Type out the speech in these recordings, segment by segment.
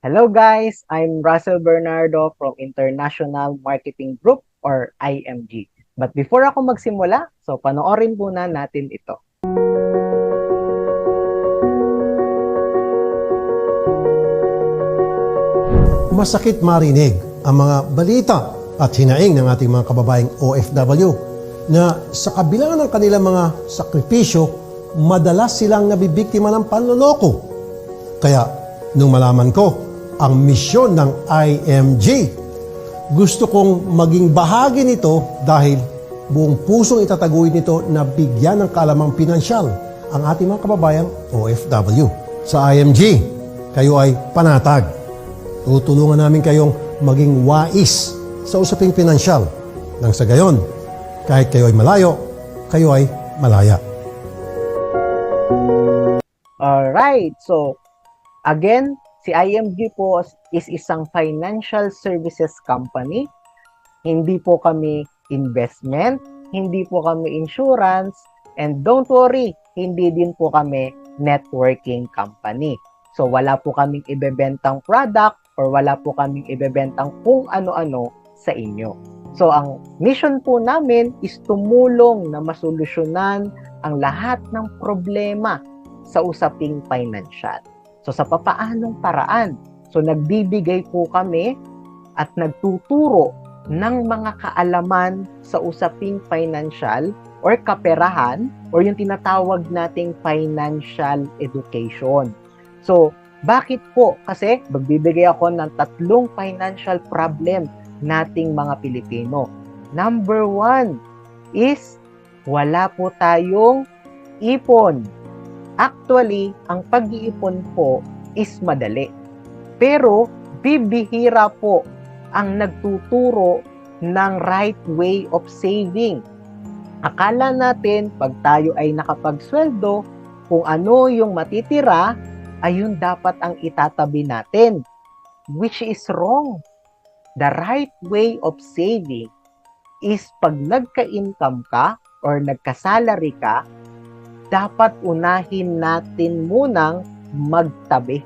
Hello guys, I'm Russell Bernardo from International Marketing Group or IMG. But before ako magsimula, panoorin muna natin ito. Masakit marinig ang mga balita at hinaing ng ating mga kababayang OFW na sa kabila ng kanilang mga sakripisyo, madalas silang nabibiktima ng panloloko. Kaya, nung malaman ko ang misyon ng IMG, gusto kong maging bahagi nito dahil buong pusong itataguyod nito na bigyan ng kalamang pinansyal ang ating mga kababayang OFW. Sa IMG, kayo ay panatag. Tutulungan namin kayong maging wais sa usaping pinansyal. Nang sa gayon, kahit kayo ay malayo, kayo ay malaya. Alright, again, si IMG po is isang financial services company. Hindi po kami investment, hindi po kami insurance, and don't worry, hindi din po kami networking company. So wala po kaming ibebentang product or wala po kaming ibebentang kung ano-ano sa inyo. So ang mission po namin is tumulong na masolusyonan ang lahat ng problema sa usaping financial. So sa papaanong paraan? So nagbibigay po kami at nagtuturo ng mga kaalaman sa usaping financial or kaperahan or yung tinatawag nating financial education. So, bakit po? Kasi magbibigay ako ng 3 financial problem nating mga Pilipino. Number 1 is wala po tayong ipon. Actually, ang pag-iipon po is madali. Pero, bibihira po ang nagtuturo ng right way of saving. Akala natin, pag tayo ay nakapagsweldo, kung ano yung matitira, ayun dapat ang itatabi natin, which is wrong. The right way of saving is pag nagka-income ka or nagka-salary ka, dapat unahin natin munang magtabi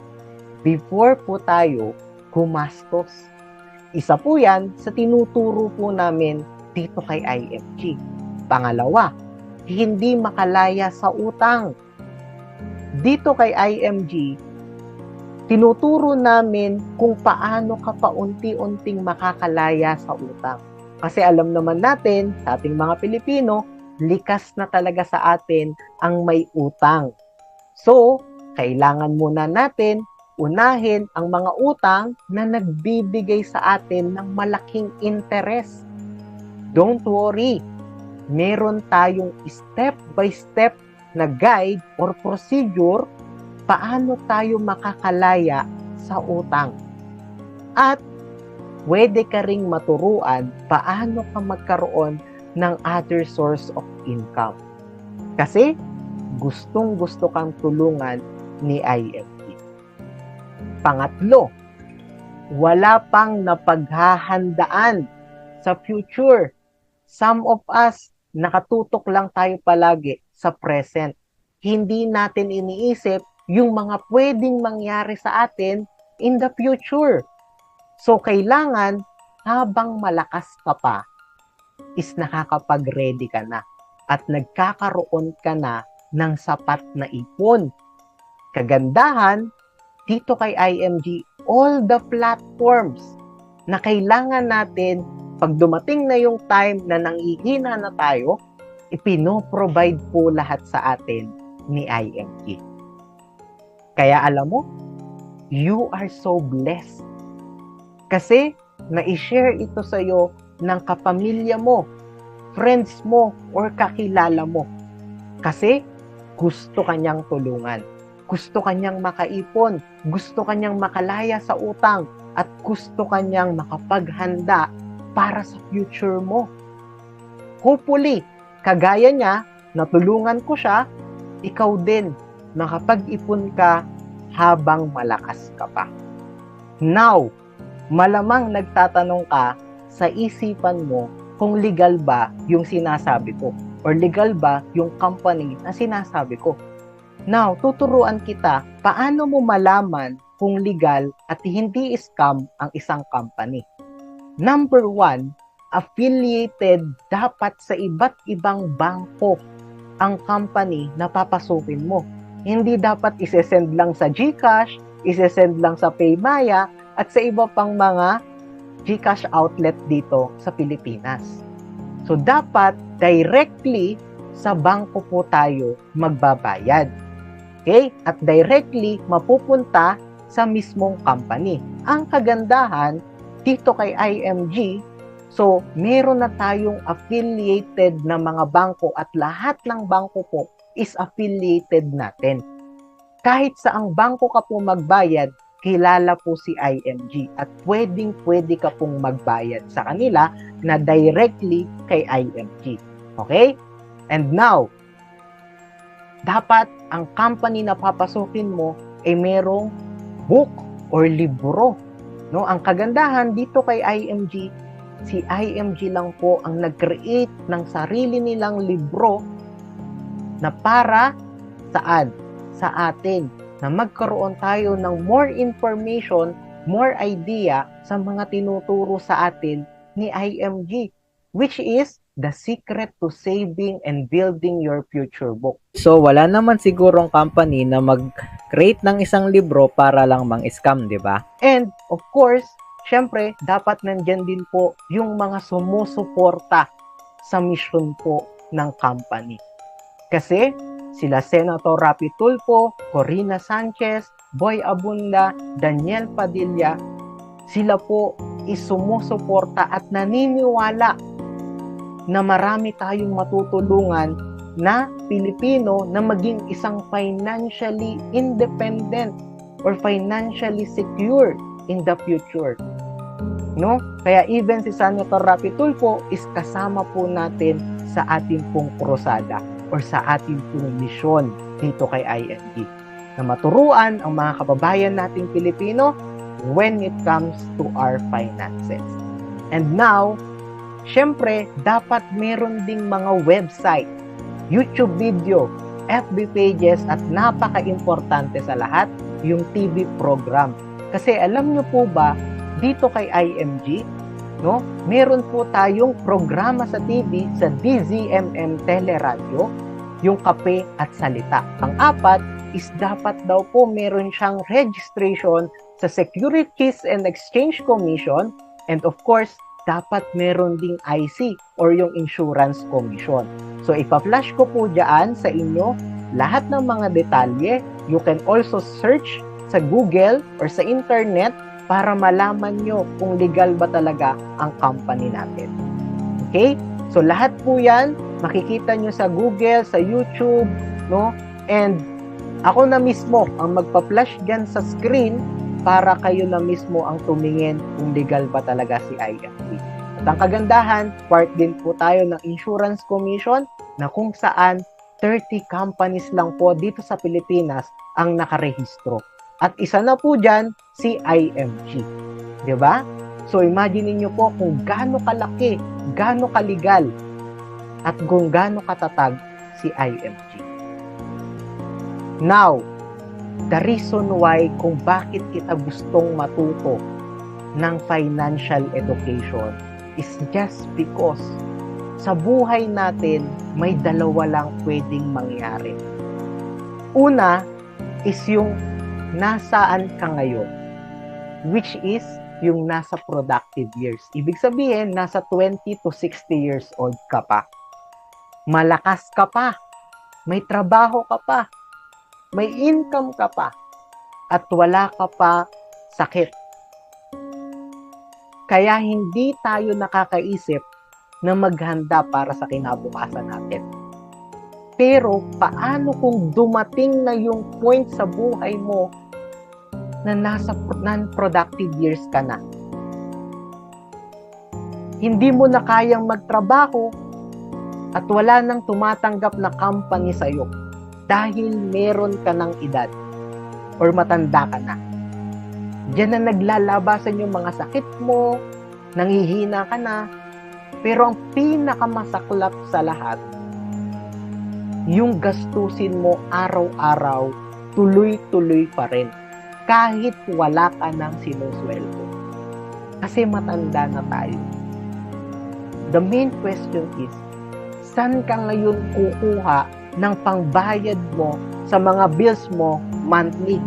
before po tayo gumastos. Isa po yan sa tinuturo po namin dito kay IMG. Pangalawa, hindi makalaya sa utang. Dito kay IMG, tinuturo namin kung paano ka paunti-unting makakalaya sa utang. Kasi alam naman natin, sa ating mga Pilipino, likas na talaga sa atin ang may utang. So, kailangan muna natin unahin ang mga utang na nagbibigay sa atin ng malaking interest. Don't worry, meron tayong step-by-step na guide or procedure paano tayo makakalaya sa utang. At pwede ka ring maturuan paano ka magkaroon ng other source of income. Kasi gustong-gusto kang tulungan ni IMG. Pangatlo, wala pang napaghahandaan sa future. Some of us, nakatutok lang tayo palagi sa present. Hindi natin iniisip yung mga pwedeng mangyari sa atin in the future. So, kailangan habang malakas ka pa, is nakakapag-ready ka na at nagkakaroon ka na ng sapat na ipon. Kagandahan, dito kay IMG, all the platforms na kailangan natin pag dumating na yung time na nangihina na tayo, ipino-provide po lahat sa atin ni IMG. Kaya alam mo, you are so blessed. Kasi na-share ito sa iyo ng kapamilya mo, friends mo, or kakilala mo. Kasi gusto kanyang tulungan. Gusto kanyang makaipon. Gusto kanyang makalaya sa utang. At gusto kanyang makapaghanda para sa future mo. Hopefully, kagaya niya, natulungan ko siya, ikaw din, makapag-ipon ka habang malakas ka pa. Now, malamang nagtatanong ka sa isipan mo kung legal ba yung sinasabi ko or legal ba yung company na sinasabi ko. Now, tuturuan kita paano mo malaman kung legal at hindi scam ang isang company. Number 1, affiliated dapat sa iba't ibang bangko ang company na papasukin mo. Hindi dapat isesend lang sa GCash, isesend lang sa Paymaya, at sa iba pang mga GCash outlet dito sa Pilipinas. So, dapat directly sa bangko po tayo magbabayad. Okay? At directly mapupunta sa mismong company. Ang kagandahan dito kay IMG, so meron na tayong affiliated na mga bangko at lahat ng bangko po is affiliated natin. Kahit sa ang bangko ka po magbayad, kilala po si IMG at pwedeng-pwede ka pong magbayad sa kanila na directly kay IMG. Okay? And now, dapat ang company na papasukin mo ay merong book or libro. No? Ang kagandahan dito kay IMG, si IMG lang po ang nag-create ng sarili nilang libro na para saan? Sa atin, na magkaroon tayo ng more information, more idea sa mga tinuturo sa atin ni IMG, which is the secret to saving and building your future book. So, wala naman sigurong company na mag-create ng isang libro para lang mang-scam, di ba? And, of course, syempre, dapat nandyan din po yung mga sumusuporta sa mission po ng company. Kasi, sila Senator Rapi Tulfo, Corina Sanchez, Boy Abunda, Daniel Padilla, sila po isumusuporta at naniniwala na marami tayong matutulungan na Pilipino na maging isang financially independent or financially secure in the future. No? Kaya even si Senator Rapi Tulfo is kasama po natin sa ating pong krusada or sa ating pong misyon dito kay IMG na maturuan ang mga kababayan nating Pilipino when it comes to our finances. And now, syempre, dapat meron ding mga website, YouTube video, FB pages at napaka-importante sa lahat, yung TV program. Kasi alam nyo po ba, dito kay IMG, no, meron po tayong programa sa TV sa DZMM Teleradio, yung Kape at Salita. Ang apat is dapat daw po meron siyang registration sa Securities and Exchange Commission, and of course, dapat meron ding IC or yung Insurance Commission. So, ipa-flash ko po dyan sa inyo lahat ng mga detalye. You can also search sa Google or sa internet para malaman nyo kung legal ba talaga ang company natin. Okay? So, lahat po yan, makikita nyo sa Google, sa YouTube, no? And ako na mismo ang magpa-flash dyan sa screen para kayo na mismo ang tumingin kung legal ba talaga si IMG. At ang kagandahan, part din po tayo ng Insurance Commission na kung saan 30 companies lang po dito sa Pilipinas ang nakarehistro. At isa na po dyan, si IMG. Diba? So imagine niyo po kung gaano kalaki, gaano kaligal, at kung gaano katatag si IMG. Now, the reason why kung bakit kita gustong matuto ng financial education is just because sa buhay natin may dalawa lang pwedeng mangyari. Una is yung nasaan ka ngayon, which is yung nasa productive years. Ibig sabihin, nasa 20 to 60 years old ka pa. Malakas ka pa, may trabaho ka pa, may income ka pa, at wala ka pa sakit. Kaya hindi tayo nakakaisip na maghanda para sa kinabukasan natin. Pero paano kung dumating na yung point sa buhay mo na nasa non-productive years ka na? Hindi mo na kayang magtrabaho at wala nang tumatanggap na company sa'yo dahil meron ka ng edad or matanda ka na. Diyan na naglalabasan yung mga sakit mo, nanghihina ka na, pero ang pinakamasaklap sa lahat, yung gastusin mo araw-araw, tuloy-tuloy pa rin. kahit wala ka ng sinusweldo. Kasi matanda na tayo. The main question is, saan ka ngayon kukuha ng pangbayad mo sa mga bills mo monthly?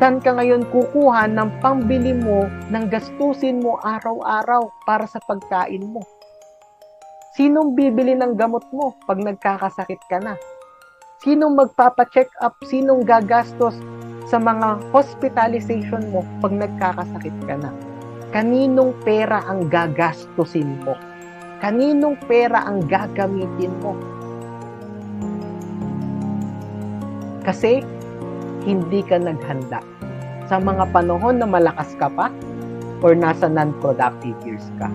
Saan ka ngayon kukuha ng pambili mo ng gastusin mo araw-araw para sa pagkain mo? Sinong bibili ng gamot mo pag nagkakasakit ka na? Sinong magpapa-check up? Sinong gagastos sa mga hospitalization mo pag nagkakasakit ka na? Kaninong pera ang gagastusin mo? Kaninong pera ang gagamitin mo? Kasi hindi ka naghanda sa mga panahon na malakas ka pa or nasa non-productive years ka.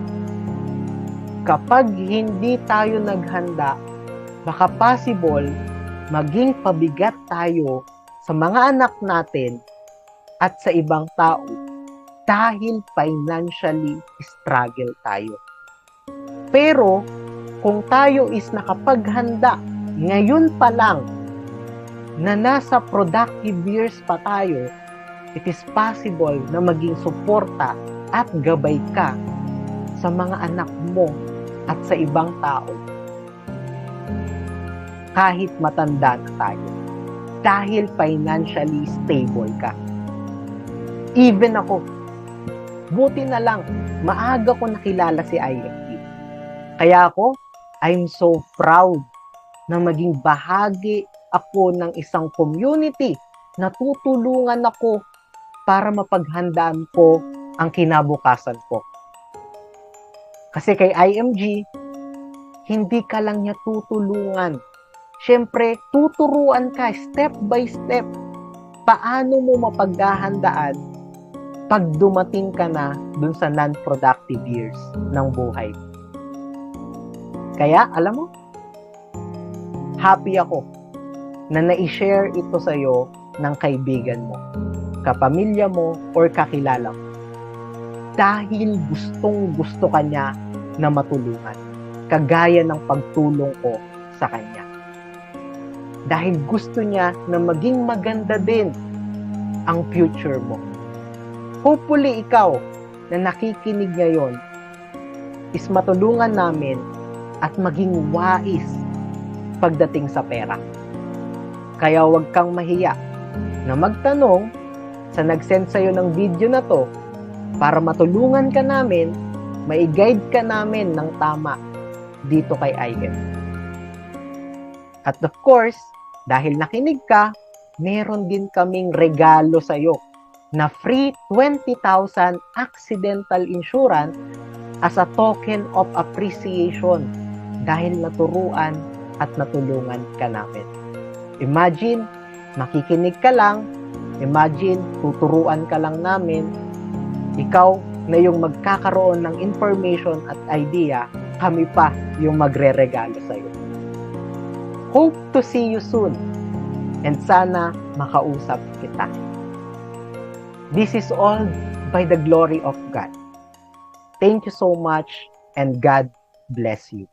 Kapag hindi tayo naghanda, baka possible maging pabigat tayo sa mga anak natin at sa ibang tao dahil financially struggle tayo. Pero kung tayo is nakapaghanda ngayon pa lang na nasa productive years pa tayo, it is possible na maging suporta at gabay ka sa mga anak mo at sa ibang tao kahit matanda na tayo dahil financially stable ka. Even ako, buti na lang maaga ko nakilala si IFP. Kaya ako, I'm so proud na maging bahagi ako ng isang community na tutulungan ako para mapaghandaan ko ang kinabukasan ko. Kasi kay IMG, hindi ka lang niya tutulungan. Siyempre, tuturuan ka step by step paano mo mapaghahandaan pag dumating ka na dun sa non-productive years ng buhay. Kaya, alam mo, happy ako na na-share ito sa'yo ng kaibigan mo, kapamilya mo, or kakilala mo. Dahil gustong-gusto ka niya na matulungan, kagaya ng pagtulong ko sa kanya. Dahil gusto niya na maging maganda din ang future mo. Hopefully, ikaw na nakikinig ngayon is matulungan namin at maging wais pagdating sa pera. Kaya huwag kang mahiya na magtanong sa nag-send sa'yo ng video na to para matulungan ka namin, mai-guide ka namin ng tama dito kay IF. At of course, dahil nakinig ka, meron din kaming regalo sa'yo na free 20,000 accidental insurance as a token of appreciation dahil naturuan at natulungan ka namin. Imagine, makikinig ka lang, imagine, tuturuan ka lang namin, ikaw na yung magkakaroon ng information at idea, kami pa yung magre-regalo sa'yo. Hope to see you soon and sana makausap kita. This is all by the glory of God. Thank you so much and God bless you.